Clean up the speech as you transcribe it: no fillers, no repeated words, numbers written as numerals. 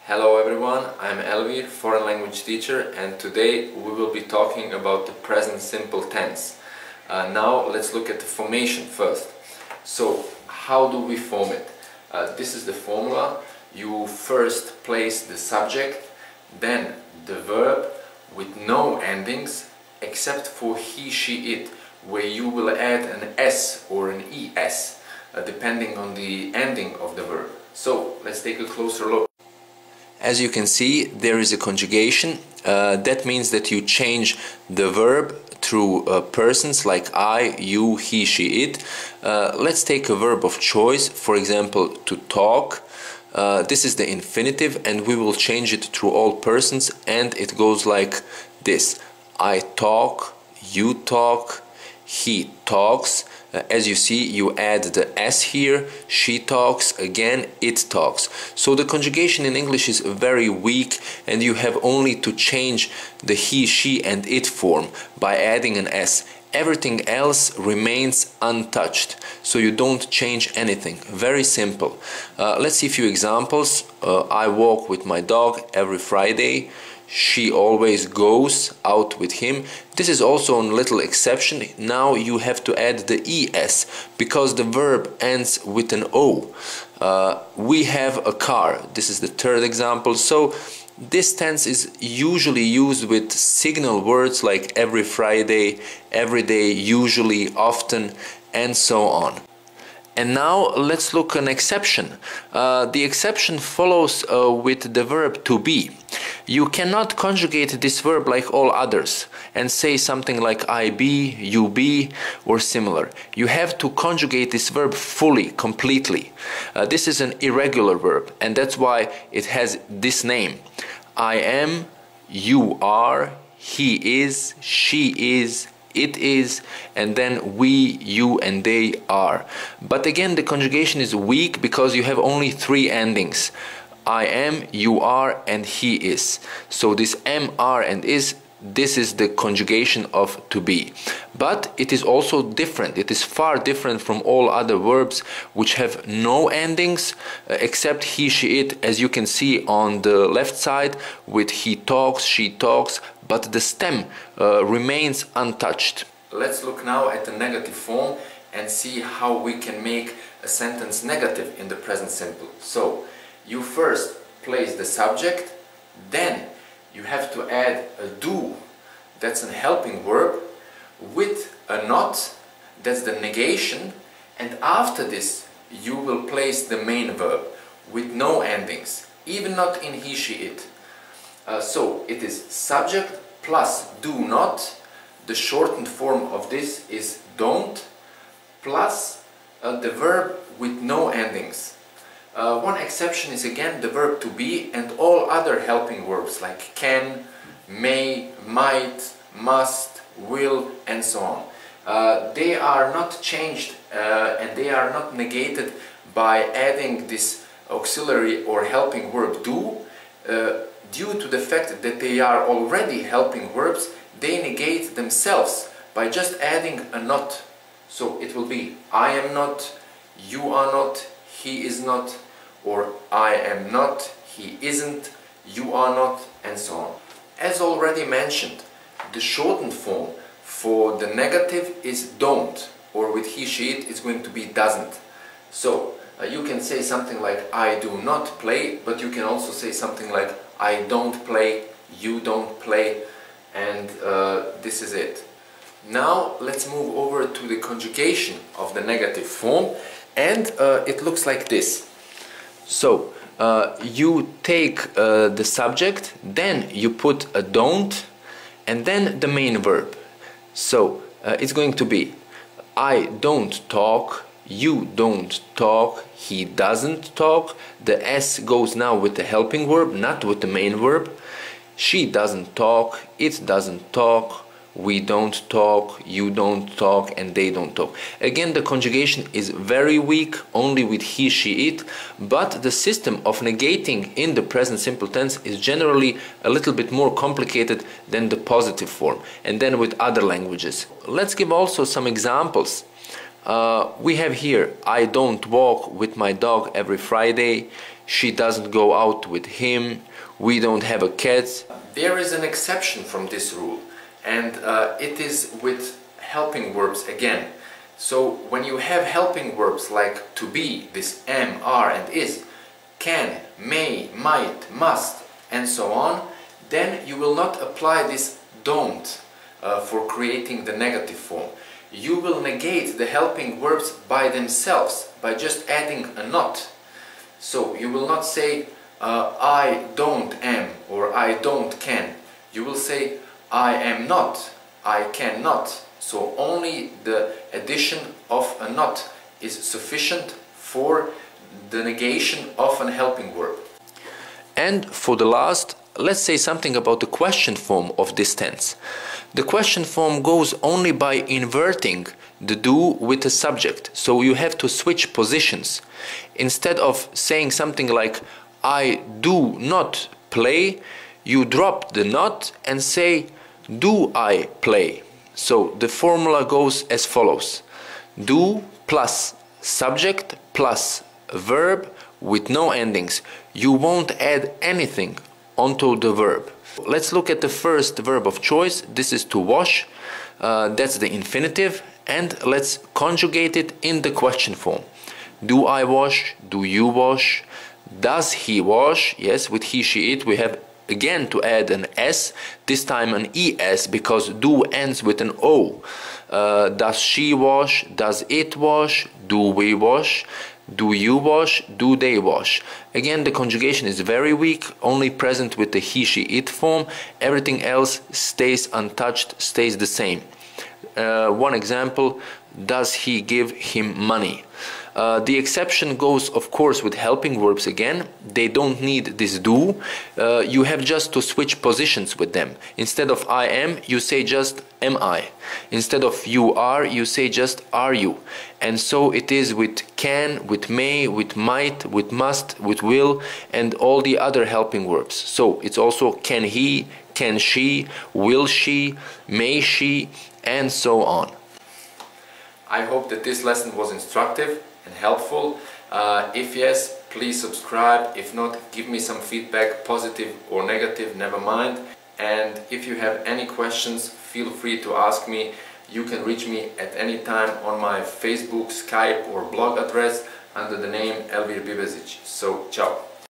Hello everyone, I'm Elvir, foreign language teacher, and today we will be talking about the present simple tense. Now let's look at the formation first. So how do we form it? This is the formula. You first place the subject, then the verb with no endings except for he, she, it, where you will add an s or an es depending on the ending of the verb. So let's take a closer look. As you can see, there is a conjugation. That means that you change the verb through persons like I, you, he, she, it. Let's take a verb of choice, for example, to talk. This is the infinitive, and we will change it through all persons, and it goes like this. I talk, you talk, he talks. As you see, you add the s here, she talks, again it talks. So the conjugation in English is very weak, and you have only to change the he, she and it form by adding an s. Everything else remains untouched, so you don't change anything. Very simple. Let's see a few examples. I walk with my dog every Friday. She always goes out with him. This is also a little exception. Now you have to add the es because the verb ends with an o. We have a car. This is the third example. So this tense is usually used with signal words like every Friday, every day, usually, often, and so on. And now let's look at an exception. The exception follows with the verb to be. You cannot conjugate this verb like all others and say something like I be, you be, or similar. You have to conjugate this verb fully, completely. This is an irregular verb, and that's why it has this name. I am, you are, he is, she is, it is, and then we, you, and they are. But again, the conjugation is weak because you have only three endings. I am, you are, and he is. So this am, are, and is, this is the conjugation of to be. But it is also different. It is far different from all other verbs which have no endings except he, she, it, as you can see on the left side with he talks, she talks, but the stem remains untouched. Let's look now at the negative form and see how we can make a sentence negative in the present simple. So you first place the subject, then you have to add a do, that's a helping verb, with a not, that's the negation, and after this you will place the main verb with no endings, even not in he, she, it. So it is subject plus do not. The shortened form of this is don't, plus the verb with no endings. One exception is again the verb to be and all other helping verbs like can, may, might, must, will, and so on. They are not changed and they are not negated by adding this auxiliary or helping verb do. Due to the fact that they are already helping verbs, they negate themselves by just adding a not. So it will be I am not, you are not, he is not, or I am not, he isn't, you are not, and so on. As already mentioned, the shortened form for the negative is don't, or with he, she, it is going to be doesn't. So you can say something like I do not play, but you can also say something like I don't play, you don't play, and this is it. Now let's move over to the conjugation of the negative form, and it looks like this. So you take the subject, then you put a don't, and then the main verb. So it's going to be I don't talk, you don't talk, he doesn't talk. The s goes now with the helping verb, not with the main verb. She doesn't talk, it doesn't talk, we don't talk, you don't talk, and they don't talk. Again, the conjugation is very weak, only with he, she, it, but the system of negating in the present simple tense is generally a little bit more complicated than the positive form, and then with other languages. Let's give also some examples. We have here, I don't walk with my dog every Friday. she doesn't go out with him, we don't have a cat. There is an exception from this rule, and it is with helping verbs again. So when you have helping verbs like to be, this am, are and is, can, may, might, must and so on, then you will not apply this don't for creating the negative form. You will negate the helping verbs by themselves, by just adding a not. So you will not say I don't am or I don't can. You will say I am not, I cannot. So only the addition of a not is sufficient for the negation of an helping verb. And for the last, let's say something about the question form of this tense. The question form goes only by inverting the do with the subject. So you have to switch positions. Instead of saying something like I do not play, you drop the not and say do I play. So the formula goes as follows: do plus subject plus verb with no endings. You won't add anything onto the verb. Let's look at the first verb of choice. This is to wash. That's the infinitive, and let's conjugate it in the question form. Do I wash? Do you wash? Does he wash? Yes, with he, she, it we have again to add an s, this time an es, because do ends with an o. Does she wash? Does it wash? Do we wash? Do you wash? Do they wash? Again, the conjugation is very weak, only present with the he, she, it form. Everything else stays untouched, stays the same. One example: does he give him money? The exception goes, of course, with helping verbs again. They don't need this do. You have just to switch positions with them. Instead of I am, you say just am I. Instead of you are, you say just are you. And so it is with can, with may, with might, with must, with will, and all the other helping verbs. So it's also can he, can she, will she, may she, and so on. I hope that this lesson was instructive and helpful. If yes, please subscribe. If not, give me some feedback, positive or negative, never mind. And if you have any questions, feel free to ask me. You can reach me at any time on my Facebook, Skype or blog address under the name Elvir Bibezic. So, ciao!